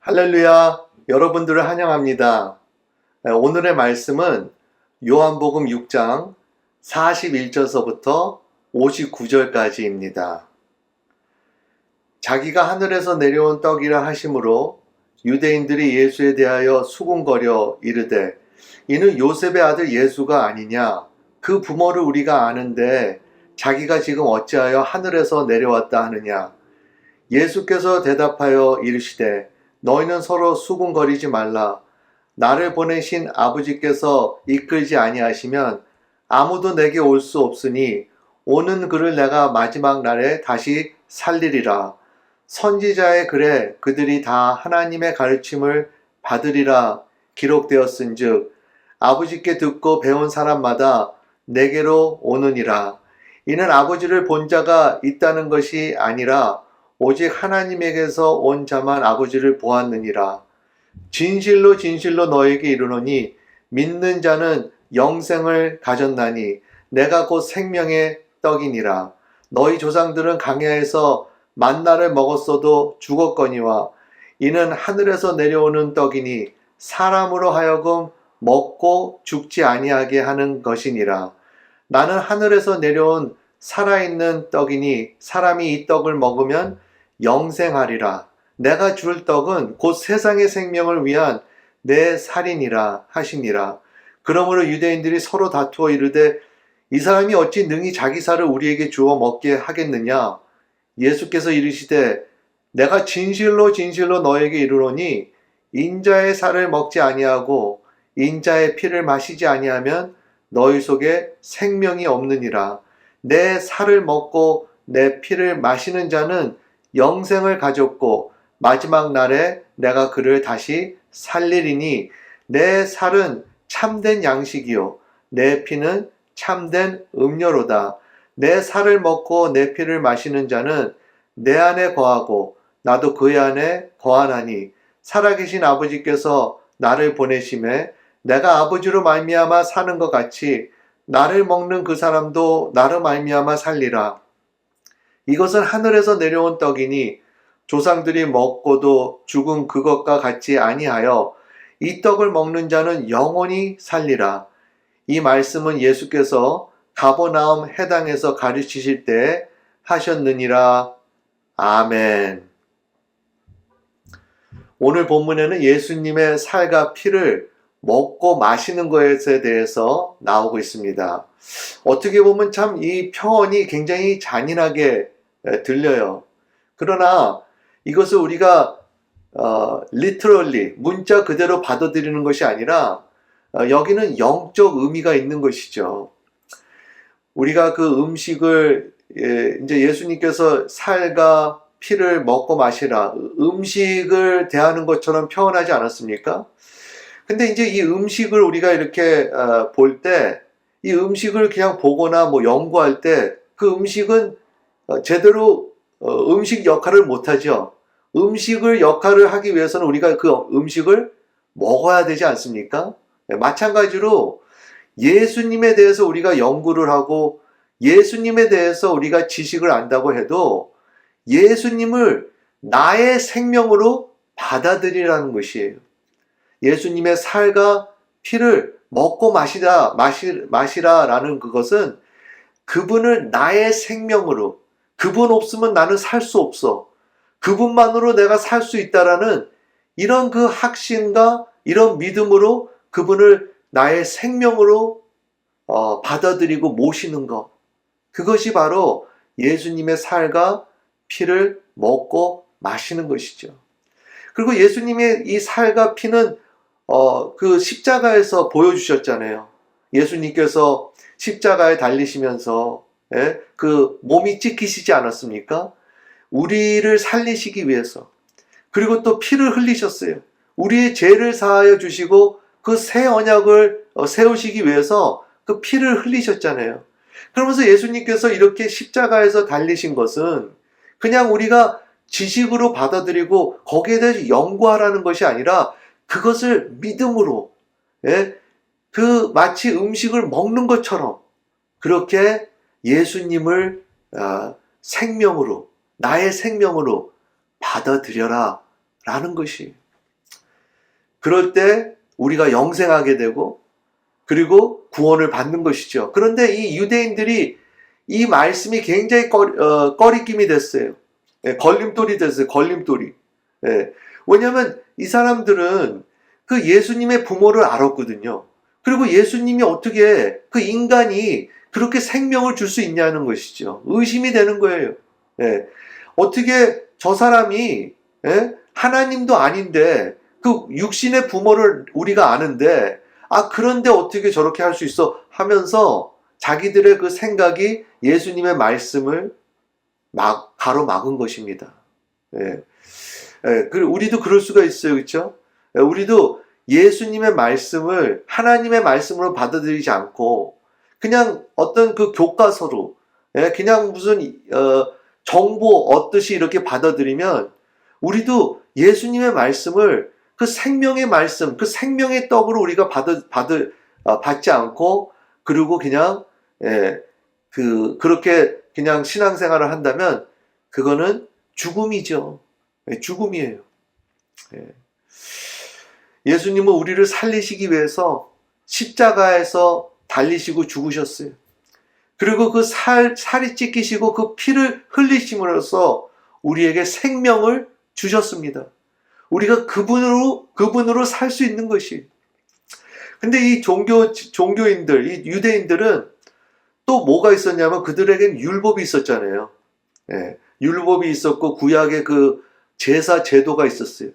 할렐루야, 여러분들을 환영합니다. 오늘의 말씀은 요한복음 6장 41절서부터 59절까지입니다. 자기가 하늘에서 내려온 떡이라 하심으로 유대인들이 예수에 대하여 수군거려 이르되 이는 요셉의 아들 예수가 아니냐? 그 부모를 우리가 아는데 자기가 지금 어찌하여 하늘에서 내려왔다 하느냐? 예수께서 대답하여 이르시되 너희는 서로 수군거리지 말라. 나를 보내신 아버지께서 이끌지 아니하시면 아무도 내게 올 수 없으니 오는 그를 내가 마지막 날에 다시 살리리라. 선지자의 글에 그들이 다 하나님의 가르침을 받으리라 기록되었은즉 아버지께 듣고 배운 사람마다 내게로 오느니라. 이는 아버지를 본 자가 있다는 것이 아니라 오직 하나님에게서 온 자만 아버지를 보았느니라. 진실로 진실로 너에게 이르노니 믿는 자는 영생을 가졌나니 내가 곧 생명의 떡이니라. 너희 조상들은 광야에서 만나를 먹었어도 죽었거니와 이는 하늘에서 내려오는 떡이니 사람으로 하여금 먹고 죽지 아니하게 하는 것이니라. 나는 하늘에서 내려온 살아있는 떡이니 사람이 이 떡을 먹으면 영생하리라. 내가 줄 떡은 곧 세상의 생명을 위한 내 살이니라 하시니라. 그러므로 유대인들이 서로 다투어 이르되 이 사람이 어찌 능히 자기 살을 우리에게 주어 먹게 하겠느냐? 예수께서 이르시되 내가 진실로 진실로 너에게 이르노니 인자의 살을 먹지 아니하고 인자의 피를 마시지 아니하면 너희 속에 생명이 없느니라. 내 살을 먹고 내 피를 마시는 자는 영생을 가졌고 마지막 날에 내가 그를 다시 살리리니 내 살은 참된 양식이요 내 피는 참된 음료로다. 내 살을 먹고 내 피를 마시는 자는 내 안에 거하고 나도 그의 안에 거하나니 살아계신 아버지께서 나를 보내심에 내가 아버지로 말미암아 사는 것 같이 나를 먹는 그 사람도 나로 말미암아 살리라. 이것은 하늘에서 내려온 떡이니 조상들이 먹고도 죽은 그것과 같지 아니하여 이 떡을 먹는 자는 영원히 살리라. 이 말씀은 예수께서 가버나움 해당에서 가르치실 때 하셨느니라. 아멘. 오늘 본문에는 예수님의 살과 피를 먹고 마시는 것에 대해서 나오고 있습니다. 어떻게 보면 참 이 표현이 굉장히 잔인하게 들려요. 그러나 이것을 우리가 literally 문자 그대로 받아들이는 것이 아니라 여기는 영적 의미가 있는 것이죠. 우리가 그 음식을 이제 예수님께서 살과 피를 먹고 마시라 음식을 대하는 것처럼 표현하지 않았습니까? 근데 이제 이 음식을 우리가 이렇게 볼 때 이 음식을 그냥 보거나 뭐 연구할 때 그 음식은 제대로 음식 역할을 못하죠. 음식을 역할을 하기 위해서는 우리가 그 음식을 먹어야 되지 않습니까? 마찬가지로 예수님에 대해서 우리가 연구를 하고 예수님에 대해서 우리가 지식을 안다고 해도 예수님을 나의 생명으로 받아들이라는 것이에요. 예수님의 살과 피를 먹고 마시라라는 그것은 그분을 나의 생명으로, 그분 없으면 나는 살 수 없어. 그분만으로 내가 살 수 있다라는 이런 그 확신과 이런 믿음으로 그분을 나의 생명으로 받아들이고 모시는 것. 그것이 바로 예수님의 살과 피를 먹고 마시는 것이죠. 그리고 예수님의 이 살과 피는 그 십자가에서 보여주셨잖아요. 예수님께서 십자가에 달리시면서 그 몸이 찢기시지 않았습니까? 우리를 살리시기 위해서. 그리고 또 피를 흘리셨어요. 우리의 죄를 사하여 주시고 그 새 언약을 세우시기 위해서 그 피를 흘리셨잖아요. 그러면서 예수님께서 이렇게 십자가에서 달리신 것은 그냥 우리가 지식으로 받아들이고 거기에 대해서 연구하라는 것이 아니라 그것을 믿음으로 그 마치 음식을 먹는 것처럼 그렇게 예수님을 생명으로 나의 생명으로 받아들여라 라는 것이 그럴 때 우리가 영생하게 되고 그리고 구원을 받는 것이죠. 그런데 이 유대인들이 이 말씀이 굉장히 꺼리낌이 됐어요. 예, 걸림돌이 됐어요. 걸림돌이. 예, 왜냐하면 이 사람들은 그 예수님의 부모를 알았거든요. 그리고 예수님이 어떻게 그 인간이 그렇게 생명을 줄 수 있냐는 것이죠. 의심이 되는 거예요. 예, 어떻게 저 사람이 하나님도 아닌데 그 육신의 부모를 우리가 아는데 그런데 어떻게 저렇게 할 수 있어 하면서 자기들의 그 생각이 예수님의 말씀을 가로막은 것입니다. 예. 예, 우리도 그럴 수가 있어요. 그렇죠? 예, 우리도 예수님의 말씀을 하나님의 말씀으로 받아들이지 않고 그냥 어떤 그 교과서로 그냥 무슨 정보 얻듯이 이렇게 받아들이면 우리도 예수님의 말씀을 그 생명의 말씀, 그 생명의 떡으로 우리가 받지 않고 그리고 그냥 그렇게 그냥 신앙생활을 한다면 그거는 죽음이죠. 죽음이에요. 예수님은 우리를 살리시기 위해서 십자가에서 달리시고 죽으셨어요. 그리고 그 살이 찢기시고 그 피를 흘리심으로써 우리에게 생명을 주셨습니다. 우리가 그분으로 살 수 있는 것이. 근데 이 종교인들, 이 유대인들은 또 뭐가 있었냐면 그들에겐 율법이 있었잖아요. 예, 율법이 있었고 구약의 그 제사 제도가 있었어요.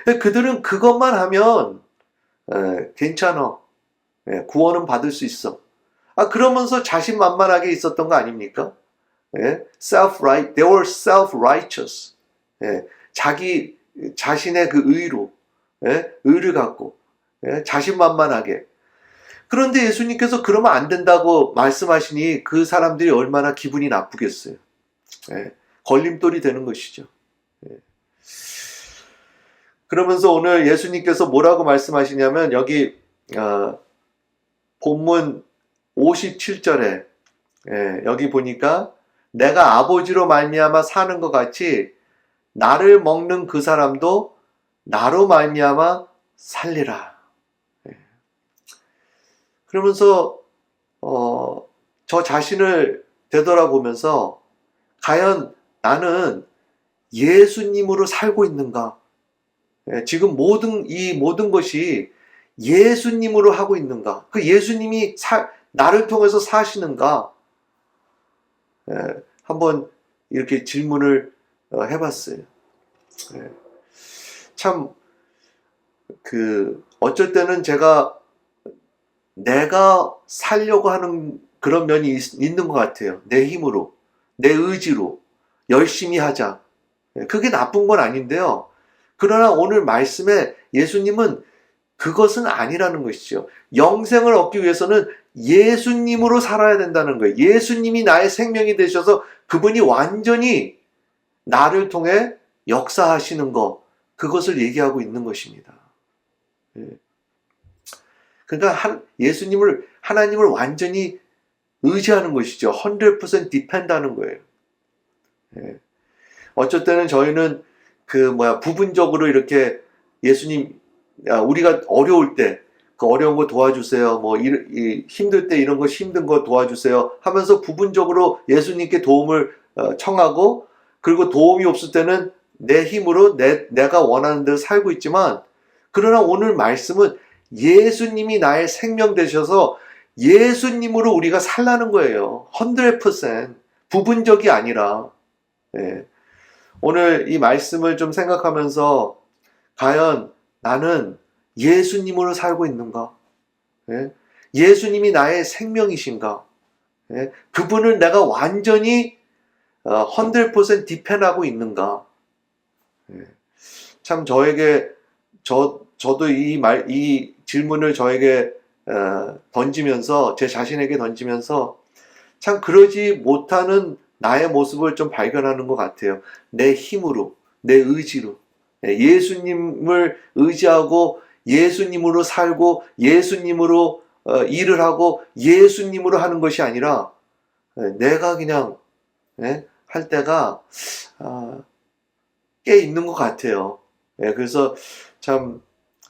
그들은 그것만 하면 괜찮아. 구원은 받을 수 있어. 그러면서 자신만만하게 있었던 거 아닙니까? they were self-righteous. 자신의 그 의를 갖고, 자신만만하게. 그런데 예수님께서 그러면 안 된다고 말씀하시니 그 사람들이 얼마나 기분이 나쁘겠어요. 걸림돌이 되는 것이죠. 그러면서 오늘 예수님께서 뭐라고 말씀하시냐면 여기 본문 57절에 여기 보니까 내가 아버지로 말미암아 사는 것 같이 나를 먹는 그 사람도 나로 말미암아 살리라. 그러면서 저 자신을 되돌아보면서 과연 나는 예수님으로 살고 있는가? 지금 이 모든 것이 예수님으로 하고 있는가? 그 예수님이 나를 통해서 사시는가? 한번 이렇게 질문을 해봤어요. 참, 어쩔 때는 내가 살려고 하는 그런 면이 있는 것 같아요. 내 힘으로, 내 의지로 열심히 하자. 그게 나쁜 건 아닌데요. 그러나 오늘 말씀에 예수님은 그것은 아니라는 것이죠. 영생을 얻기 위해서는 예수님으로 살아야 된다는 거예요. 예수님이 나의 생명이 되셔서 그분이 완전히 나를 통해 역사하시는 것, 그것을 얘기하고 있는 것입니다. 그러니까 하나님을 완전히 의지하는 것이죠. 100% depend 하는 거예요. 어쩔 때는 저희는 부분적으로 이렇게 예수님, 우리가 어려울 때, 그 어려운 거 도와주세요. 힘들 때 이런 거 힘든 거 도와주세요. 하면서 부분적으로 예수님께 도움을 청하고, 그리고 도움이 없을 때는 내 힘으로 내가 원하는 대로 살고 있지만, 그러나 오늘 말씀은 예수님이 나의 생명 되셔서 예수님으로 우리가 살라는 거예요. 100% 부분적이 아니라. 오늘 이 말씀을 좀 생각하면서 과연 나는 예수님으로 살고 있는가? 예수님이 나의 생명이신가? 그분을 내가 완전히 100% 디펜하고 있는가? 참 저도 이 질문을 저에게 던지면서 제 자신에게 던지면서 참 그러지 못하는 나의 모습을 좀 발견하는 것 같아요. 내 힘으로, 내 의지로. 예수님을 의지하고 예수님으로 살고 예수님으로 일을 하고 예수님으로 하는 것이 아니라 내가 그냥 할 때가 꽤 있는 것 같아요. 그래서 참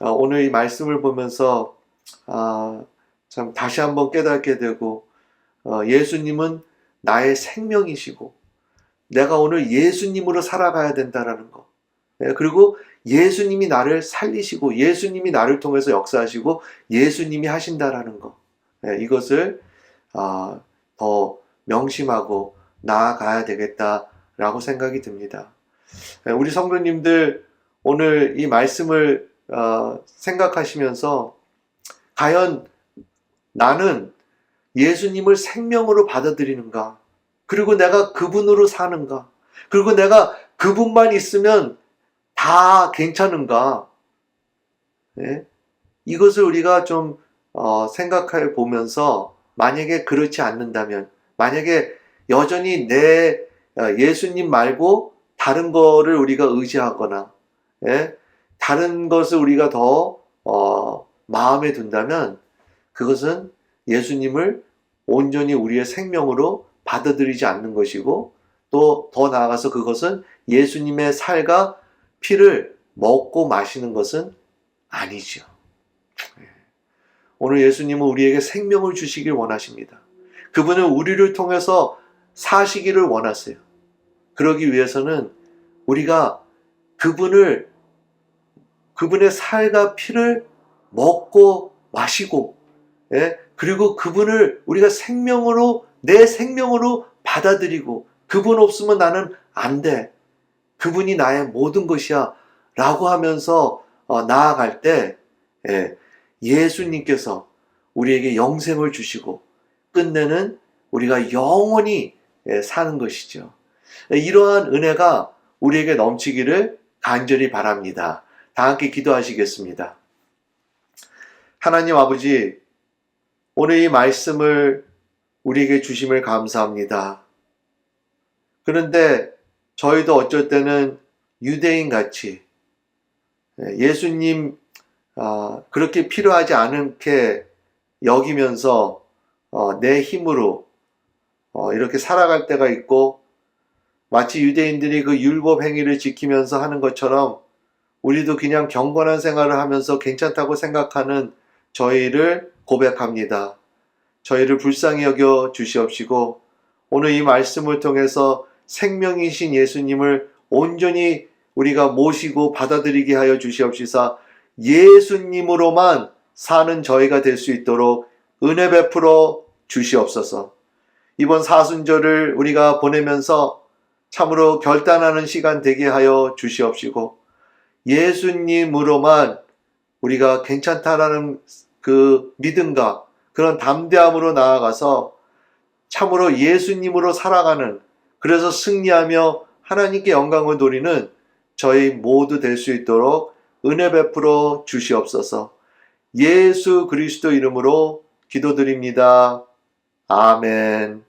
오늘 이 말씀을 보면서 참 다시 한번 깨닫게 되고, 예수님은 나의 생명이시고 내가 오늘 예수님으로 살아가야 된다라는 거. 그리고 예수님이 나를 살리시고 예수님이 나를 통해서 역사하시고 예수님이 하신다라는 거. 이것을 더 명심하고 나아가야 되겠다라고 생각이 듭니다. 우리 성도님들 오늘 이 말씀을 생각하시면서 과연 나는 예수님을 생명으로 받아들이는가? 그리고 내가 그분으로 사는가? 그리고 내가 그분만 있으면 다 괜찮은가? 네? 이것을 우리가 좀 생각해 보면서 만약에 그렇지 않는다면, 만약에 여전히 내 예수님 말고 다른 거를 우리가 의지하거나 다른 것을 우리가 더 마음에 둔다면 그것은 예수님을 온전히 우리의 생명으로 받아들이지 않는 것이고, 또 더 나아가서 그것은 예수님의 살과 피를 먹고 마시는 것은 아니죠. 오늘 예수님은 우리에게 생명을 주시길 원하십니다. 그분은 우리를 통해서 사시기를 원하세요. 그러기 위해서는 우리가 그분의 살과 피를 먹고 마시고, 그리고 그분을 우리가 내 생명으로 받아들이고, 그분 없으면 나는 안 돼. 그분이 나의 모든 것이야. 라고 하면서 나아갈 때, 예수님께서 우리에게 영생을 주시고, 끝내는 우리가 영원히 사는 것이죠. 이러한 은혜가 우리에게 넘치기를 간절히 바랍니다. 다 함께 기도하시겠습니다. 하나님 아버지, 오늘 이 말씀을 우리에게 주심을 감사합니다. 그런데 저희도 어쩔 때는 유대인같이 예수님 그렇게 필요하지 않게 여기면서 내 힘으로 이렇게 살아갈 때가 있고, 마치 유대인들이 그 율법 행위를 지키면서 하는 것처럼 우리도 그냥 경건한 생활을 하면서 괜찮다고 생각하는 저희를 고백합니다. 저희를 불쌍히 여겨 주시옵시고, 오늘 이 말씀을 통해서 생명이신 예수님을 온전히 우리가 모시고 받아들이게 하여 주시옵시사, 예수님으로만 사는 저희가 될 수 있도록 은혜 베풀어 주시옵소서. 이번 사순절을 우리가 보내면서 참으로 결단하는 시간 되게 하여 주시옵시고, 예수님으로만 우리가 괜찮다라는 그 믿음과 그런 담대함으로 나아가서 참으로 예수님으로 살아가는, 그래서 승리하며 하나님께 영광을 돌리는 저희 모두 될 수 있도록 은혜 베풀어 주시옵소서. 예수 그리스도 이름으로 기도드립니다. 아멘.